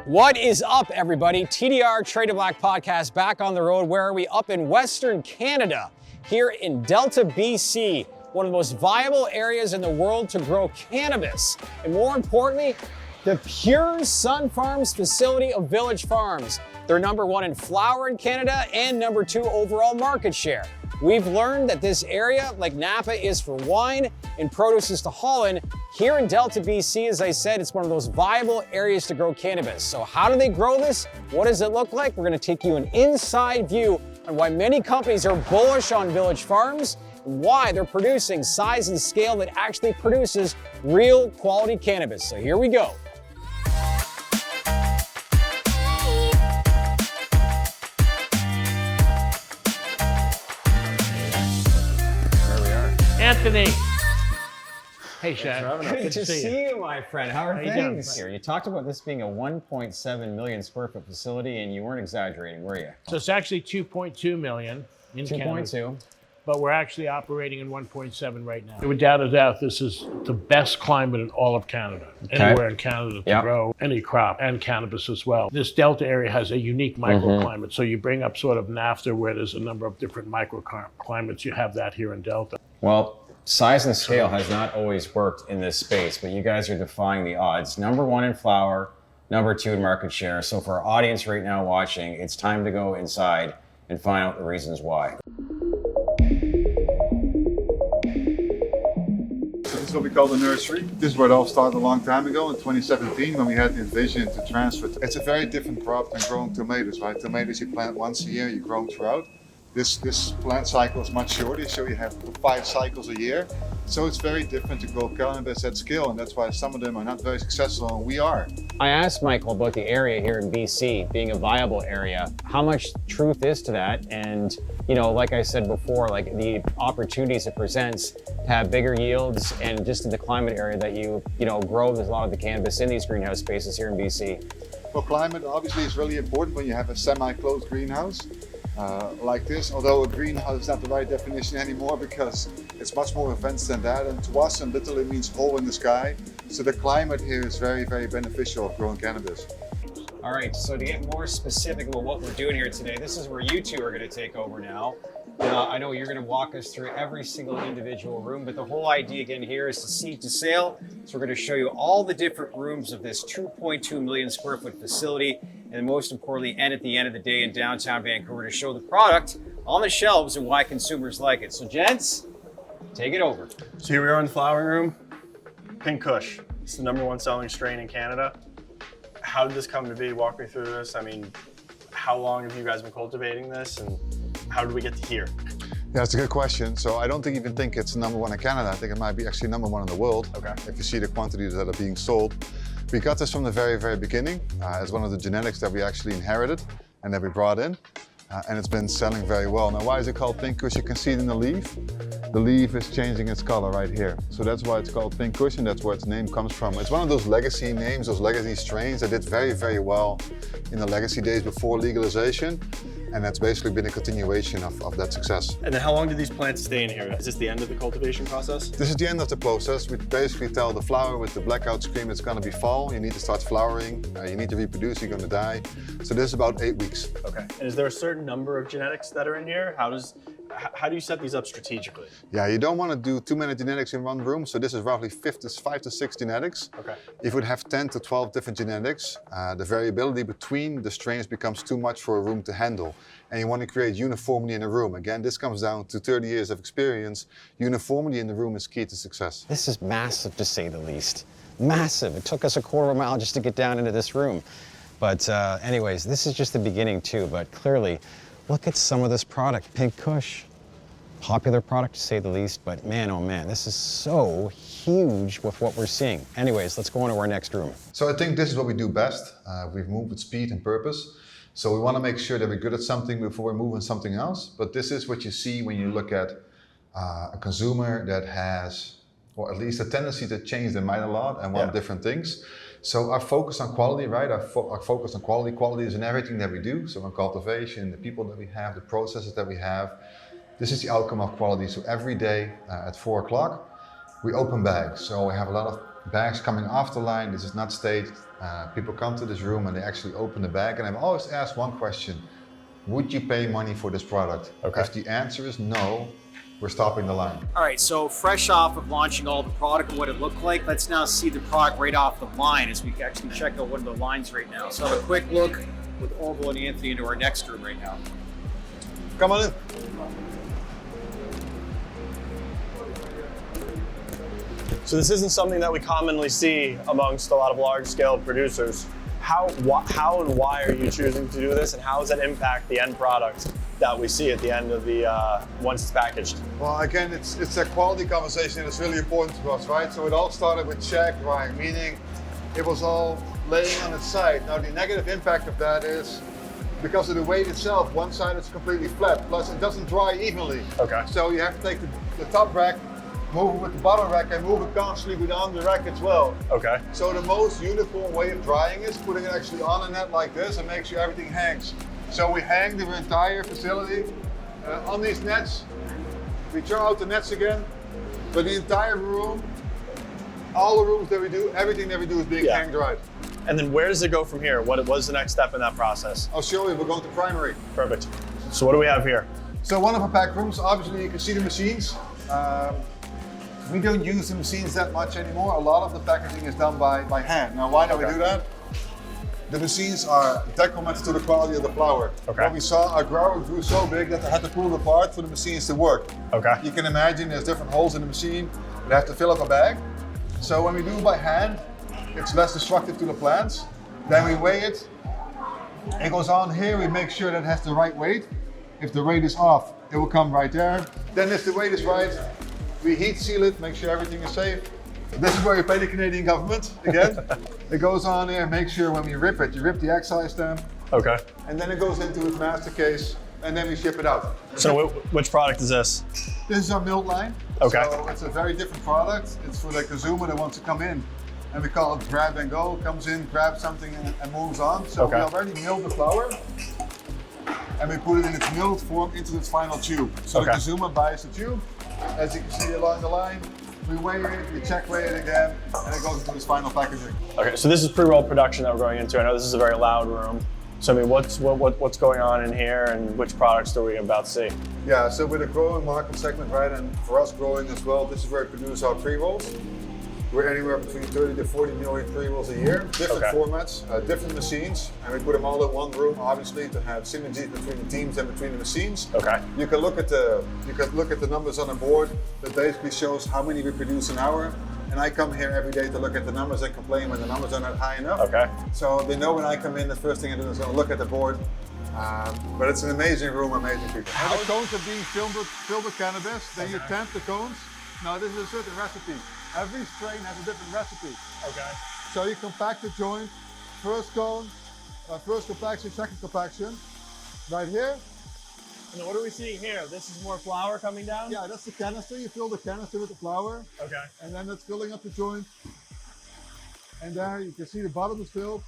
What is up, everybody? TDR Trade to Black podcast back on the road. Where are we? Up in Western Canada, here in Delta, BC, one of the most viable areas in the world to grow cannabis. And more importantly, the Pure Sunfarms facility of Village Farms. They're #1 in flower in Canada and #2 overall market share. We've learned that this area, like Napa, is for wine and produce is to Holland. Here in Delta, BC, as I said, it's one of those viable areas to grow cannabis. So how do they grow this? What does it look like? We're gonna take you an inside view on why many companies are bullish on Village Farms and why they're producing size and scale that actually produces real quality cannabis. So here we go. Anthony. Hey, Shad. Good to see you, my friend. How are things? Here, you talked about this being a 1.7 million square foot facility, and you weren't exaggerating, were you? So it's actually 2.2 million in Canada. 2.2. But we're actually operating in 1.7 right now. Without a doubt, this is the best climate in all of Canada. Okay. Anywhere in Canada to grow any crop, and cannabis as well. This Delta area has a unique microclimate. So you bring up sort of NAFTA, where there's a number of different microclimates. You have that here in Delta. Well, size and scale has not always worked in this space, but you guys are defying the odds. #1 in flower, #2 in market share. So for our audience right now watching, it's time to go inside and find out the reasons why. This is what we call the nursery. This is where it all started a long time ago in 2017 when we had the vision to transfer. It's a very different crop than growing tomatoes, right? Tomatoes you plant once a year, you grow them throughout. This plant cycle is much shorter, so you have 5 cycles a year. So it's very different to grow cannabis at scale, and that's why some of them are not very successful, and we are. I asked Michael about the area here in BC being a viable area. How much truth is to that? And, you know, like I said before, like the opportunities it presents to have bigger yields and just in the climate area that you grow, there's a lot of the cannabis in these greenhouse spaces here in BC. Well, climate obviously is really important when you have a semi-closed greenhouse. Like this, although a greenhouse is not the right definition anymore because it's much more advanced than that, and to us it literally means hole in the sky. So the climate here is very, very beneficial of growing cannabis. All right, so to get more specific about what we're doing here today, this is where you two are going to take over now. I know you're going to walk us through every single individual room, but the whole idea again here is to seed to sale. So we're going to show you all the different rooms of this 2.2 million square foot facility, and most importantly, and at the end of the day in downtown Vancouver, to show the product on the shelves and why consumers like it. So gents, take it over. So here we are in the flowering room. Pink Kush, it's the #1 selling strain in Canada. How did this come to be? Walk me through this. I mean, how long have you guys been cultivating this, and how did we get to here? Yeah, that's a good question. So I don't even think it's #1 in Canada. I think it might be actually #1 in the world. Okay. If you see the quantities that are being sold. We got this from the very, very beginning as one of the genetics that we actually inherited and that we brought in. And it's been selling very well. Now, why is it called Pink Kush? You can see it in the leaf. The leaf is changing its color right here. So that's why it's called Pink Kush, and that's where its name comes from. It's one of those legacy names, those legacy strains that did very, very well in the legacy days before legalization. And that's basically been a continuation of that success. And then how long do these plants stay in here? Is this the end of the cultivation process? This is the end of the process. We basically tell the flower with the blackout scream it's gonna be fall. You need to start flowering. You need to reproduce, you're gonna die. So this is about 8 weeks. Okay. And is there a certain number of genetics that are in here? How do you set these up strategically? Yeah, you don't want to do too many genetics in one room. So this is roughly 5 to 6 genetics. Okay. If you would have 10 to 12 different genetics, the variability between the strains becomes too much for a room to handle. And you want to create uniformity in a room. Again, this comes down to 30 years of experience. Uniformity in the room is key to success. This is massive, to say the least. Massive. It took us a quarter of a mile just to get down into this room. But anyways, this is just the beginning too, but clearly, look at some of this product, Pink Kush. Popular product to say the least, but man, oh man, this is so huge with what we're seeing. Anyways, let's go on to our next room. So I think this is what we do best. We've moved with speed and purpose. So we want to make sure that we're good at something before we move on something else. But this is what you see when you look at a consumer that has, or at least a tendency to change their mind a lot and want different things. So our focus on quality, right? Our focus on quality is in everything that we do. So in cultivation, the people that we have, the processes that we have. This is the outcome of quality. So every day at 4 o'clock, we open bags. So we have a lot of bags coming off the line. This is not staged. People come to this room and they actually open the bag. And I've always asked one question: would you pay money for this product? Okay. If the answer is no, we're stopping the line. All right, so fresh off of launching all the product and what it looked like, let's now see the product right off the line as we actually check out one of the lines right now. So have a quick look with Orville and Anthony into our next room right now. Come on in. So this isn't something that we commonly see amongst a lot of large-scale producers. How and why are you choosing to do this, and how does that impact the end product that we see at the end of the once it's packaged? Well, again, it's a quality conversation that's really important to us, right? So it all started with check drying, meaning it was all laying on its side. Now the negative impact of that is because of the weight itself, one side is completely flat, plus it doesn't dry evenly. Okay. So you have to take the top rack, move it with the bottom rack, and move it constantly within the rack as well. Okay. So the most uniform way of drying is putting it actually on a net like this and make sure everything hangs. So we hang the entire facility on these nets. We throw out the nets again, but the entire room, all the rooms that we do, everything that we do is being hang dried. And then where does it go from here? What was the next step in that process? I'll show you, we're going to primary. Perfect. So what do we have here? So one of our pack rooms, obviously you can see the machines. We don't use the machines that much anymore. A lot of the packaging is done by hand. Now, why do we do that? The machines are detrimental to the quality of the flower. Okay. What we saw, our grower grew so big that they had to pull it apart for the machines to work. Okay. You can imagine there's different holes in the machine. They have to fill up a bag. So when we do it by hand, it's less destructive to the plants. Then we weigh it. It goes on here. We make sure that it has the right weight. If the weight is off, it will come right there. Then if the weight is right, we heat seal it, make sure everything is safe. This is where you pay the Canadian government, again. It goes on there, make sure when we rip it, you rip the excise stamp. Okay. And then it goes into its master case, and then we ship it out. So which product is this? This is our milled line. Okay. So it's a very different product. It's for the consumer that wants to come in. And we call it grab and go. Comes in, grabs something, and moves on. So we already milled the flower, and we put it in its milled form into its final tube. So the consumer buys the tube. As you can see along the line, we weigh it, we check weigh it again, and it goes into its final packaging. Okay, so this is pre-roll production that we're going into. I know this is a very loud room. So I mean, what's going on in here, and which products are we about to see? Yeah, so with a growing market segment, right, and for us growing as well, this is where we produce our pre-rolls. We're anywhere between 30 to 40 million pre-rolls a year, different formats, different machines, and we put them all in one room, obviously, to have synergy between the teams and between the machines. Okay. You can look at the numbers on a board that basically shows how many we produce an hour. And I come here every day to look at the numbers and complain when the numbers are not high enough. Okay. So they know when I come in, the first thing I do is going to look at the board. But it's an amazing room, amazing people. Now the cones are being filled with cannabis. Then you temp the cones. Now this is a certain recipe. Every strain has a different recipe. Okay. So you compact the joint, first cone, first compaction, second compaction, right here. And what are we seeing here? This is more flour coming down? Yeah, that's the canister. You fill the canister with the flour. Okay. And then it's filling up the joint. And there you can see the bottom is filled.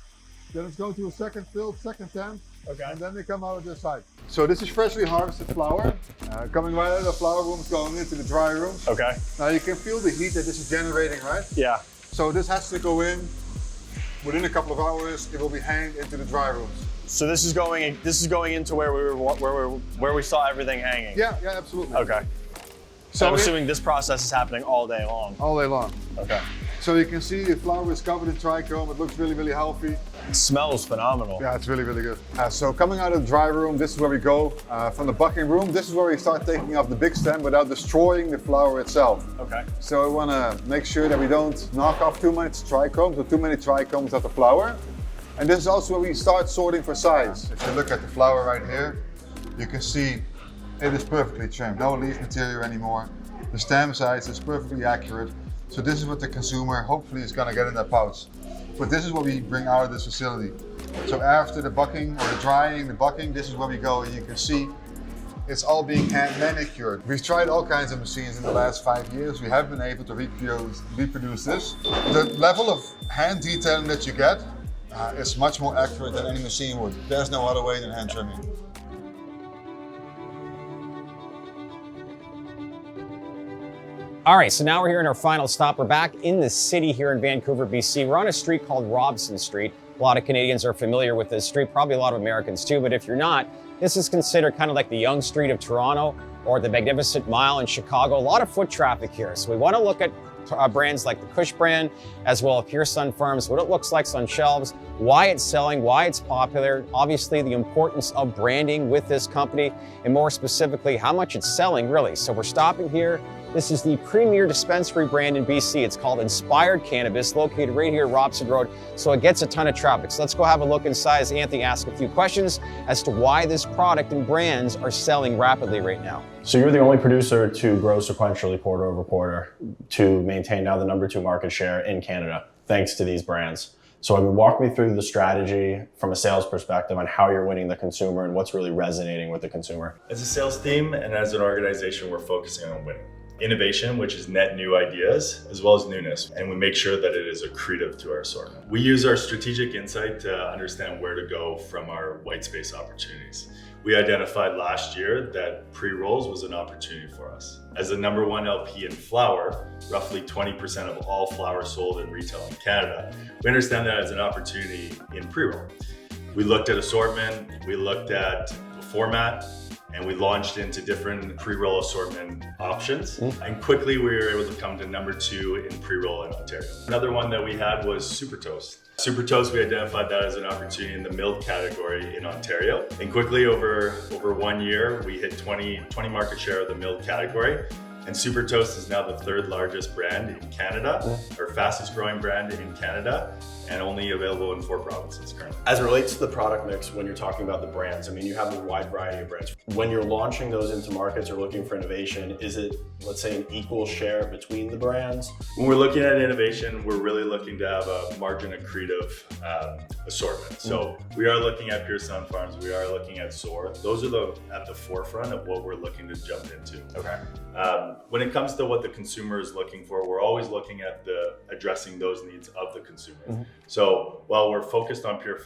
Then it's going to a second fill, second temp. Okay. And then they come out of this side. So this is freshly harvested flour. Coming right out of the flour room, going into the dry room. Okay. Now you can feel the heat that this is generating, right? Yeah. So this has to go in. Within a couple of hours, it will be hanged into the dry rooms. So this is going into where we saw everything hanging. Yeah, absolutely. Okay. So I'm assuming this process is happening all day long. All day long. Okay. So you can see the flour is covered in trichome. It looks really, really healthy. It smells phenomenal. Yeah, it's really, really good. So coming out of the dry room, this is where we go. From the bucking room, this is where we start taking off the big stem without destroying the flower itself. Okay. So we want to make sure that we don't knock off too much trichomes or too many trichomes of the flower. And this is also where we start sorting for size. If you look at the flower right here, you can see it is perfectly trimmed. No leaf material anymore. The stem size is perfectly accurate. So this is what the consumer hopefully is going to get in their pouch. But this is what we bring out of this facility. So after the bucking or the drying, the bucking, this is where we go, and you can see it's all being hand manicured. We've tried all kinds of machines in the last 5 years. We have been able to reproduce this. The level of hand detailing that you get is much more accurate than any machine would. There's no other way than hand trimming. All right, so now we're here in our final stop. We're back in the city here in Vancouver, BC. We're on a street called Robson Street. A lot of Canadians are familiar with this street, probably a lot of Americans too, but if you're not, this is considered kind of like the Yonge Street of Toronto or the Magnificent Mile in Chicago. A lot of foot traffic here. So we want to look at brands like the Kush brand, as well as Pure Sunfarms, what it looks like on shelves, why it's selling, why it's popular, obviously the importance of branding with this company, and more specifically, how much it's selling really. So we're stopping here. This is the premier dispensary brand in BC. It's called Inspired Cannabis, located right here at Robson Road. So it gets a ton of traffic. So let's go have a look inside as Anthony asks a few questions as to why this product and brands are selling rapidly right now. So you're the only producer to grow sequentially quarter over quarter to maintain now the #2 market share in Canada, thanks to these brands. So I mean, walk me through the strategy from a sales perspective on how you're winning the consumer and what's really resonating with the consumer. As a sales team and as an organization, we're focusing on winning. Innovation, which is net new ideas, as well as newness, and we make sure that it is accretive to our assortment. We use our strategic insight to understand where to go from our white space opportunities. We identified last year that pre-rolls was an opportunity for us. As the #1 LP in flower, roughly 20% of all flower sold in retail in Canada, we understand that as an opportunity in pre-roll. We looked at assortment, we looked at format, and we launched into different pre-roll assortment options. And quickly we were able to come to #2 in pre-roll in Ontario. Another one that we had was Super Toast. Super Toast, we identified that as an opportunity in the milled category in Ontario. And quickly over 1 year, we hit 20 market share of the milled category. And Super Toast is now the 3rd largest brand in Canada, or fastest growing brand in Canada, and only available in 4 provinces currently. As it relates to the product mix, when you're talking about the brands, I mean, you have a wide variety of brands. When you're launching those into markets or looking for innovation, is it, let's say, an equal share between the brands? When we're looking at innovation, we're really looking to have a margin accretive assortment. So we are looking at Pure Sunfarms, we are looking at Soar. Those are at the forefront of what we're looking to jump into. Okay. When it comes to what the consumer is looking for, we're always looking at addressing those needs of the consumer. So while we're focused on Pure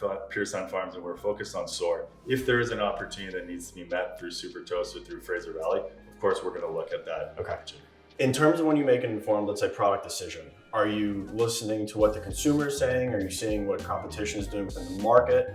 Sunfarms and we're focused on Soar, if there is an opportunity that needs to be met through Super Toast or through Fraser Valley, of course we're going to look at that opportunity. In terms of when you make an informed, let's say, product decision, are you listening to what the consumer is saying? Are you seeing what competition is doing within the market?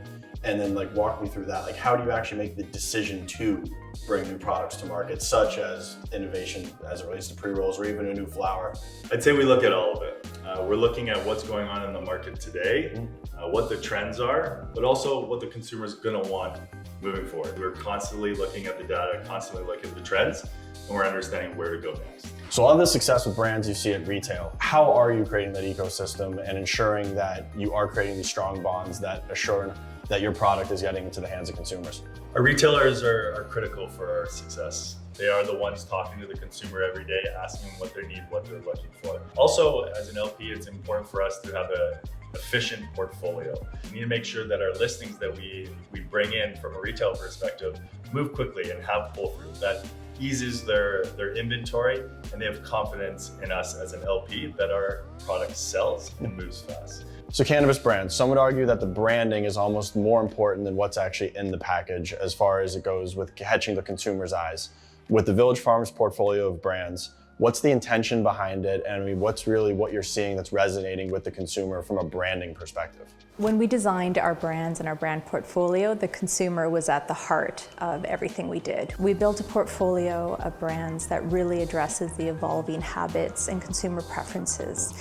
And then walk me through that. How do you actually make the decision to bring new products to market, such as innovation as it relates to pre-rolls or even a new flower? I'd say we look at all of it. We're looking at what's going on in the market today, what the trends are, but also what the consumer is going to want moving forward. We're constantly looking at the data, constantly looking at the trends, and we're understanding where to go next. So all the success with brands you see at retail, how are you creating that ecosystem and ensuring that you are creating these strong bonds that assure that your product is getting into the hands of consumers? Our retailers are critical for our success. They are the ones talking to the consumer every day, asking what they need, what they're looking for. Also, as an LP, it's important for us to have an efficient portfolio. We need to make sure that our listings that we bring in from a retail perspective move quickly and have pull-through. That eases their inventory, and they have confidence in us as an LP that our product sells and moves fast. So cannabis brands, some would argue that the branding is almost more important than what's actually in the package as far as it goes with catching the consumer's eyes. With the Village Farms portfolio of brands, what's the intention behind it? And I mean, what's really what you're seeing that's resonating with the consumer from a branding perspective? When we designed our brands and our brand portfolio, the consumer was at the heart of everything we did. We built a portfolio of brands that really addresses the evolving habits and consumer preferences.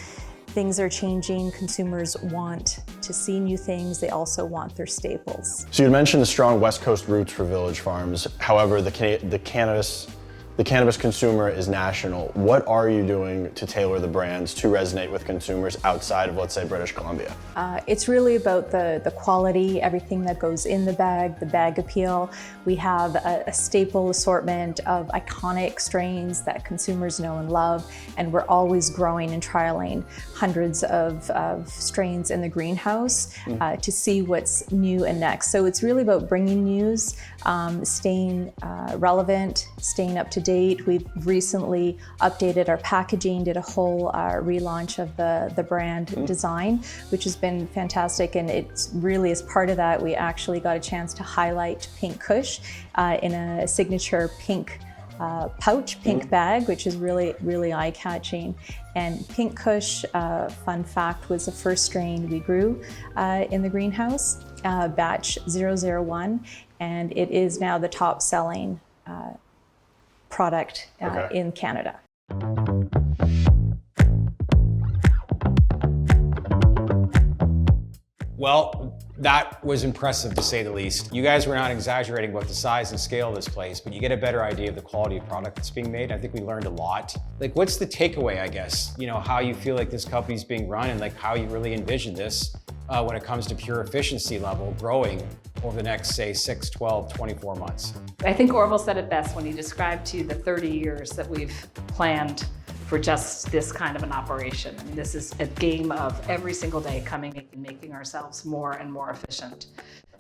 Things are changing, consumers want to see new things, they also want their staples. So you mentioned the strong West Coast roots for Village Farms. However, the cannabis consumer is national. What are you doing to tailor the brands to resonate with consumers outside of, let's say, British Columbia? It's really about the quality, everything that goes in the bag appeal. We have a staple assortment of iconic strains that consumers know and love, and we're always growing and trialing hundreds of strains in the greenhouse to see what's new and next. So it's really about bringing news, staying relevant, staying up to date. We've recently updated our packaging, did a whole relaunch of the brand design, which has been fantastic. And it's really, as part of that, we actually got a chance to highlight Pink Kush in a signature pink pouch pink bag, which is really eye-catching. And Pink Kush, fun fact, was the first strain we grew in the greenhouse, batch 001, and it is now the top selling product in Canada. Well, that was impressive to say the least. You guys were not exaggerating about the size and scale of this place, but you get a better idea of the quality of product that's being made. I think we learned a lot. Like, what's the takeaway, I guess? You know, how you feel like this company's being run and like how you really envision this when it comes to pure efficiency level growing over the next, say, 6, 12, 24 months. I think Orville said it best when he described to you the 30 years that we've planned for just this kind of an operation. I mean, this is a game of every single day coming and making ourselves more and more efficient.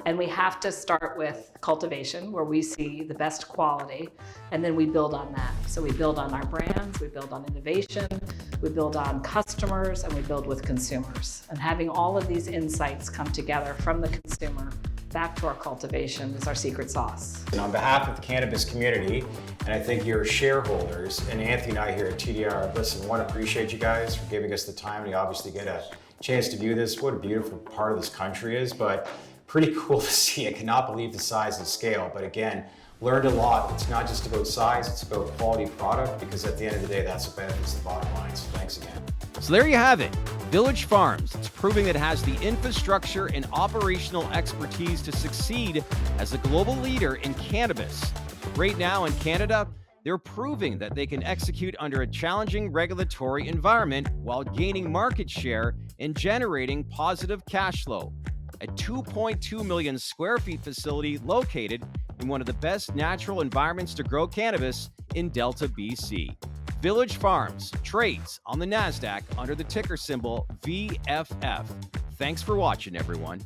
And we have to start with cultivation, where we see the best quality, and then we build on that. So we build on our brands, we build on innovation, we build on customers, and we build with consumers. And having all of these insights come together from the consumer back to our cultivation is our secret sauce. And on behalf of the cannabis community, and I think your shareholders, and Anthony and I here at TDR, listen, want to appreciate you guys for giving us the time. We obviously get a chance to view this. What a beautiful part of this country is, but pretty cool to see. I cannot believe the size and scale, but again, learned a lot. It's not just about size, it's about quality product, because at the end of the day, that's what benefits the bottom line. So thanks again. So there you have it. Village Farms. It's proving that it has the infrastructure and operational expertise to succeed as a global leader in cannabis. Right now in Canada, they're proving that they can execute under a challenging regulatory environment while gaining market share and generating positive cash flow. A 2.2 million square feet facility located in one of the best natural environments to grow cannabis in Delta, BC. Village Farms trades on the NASDAQ under the ticker symbol VFF. Thanks for watching, everyone.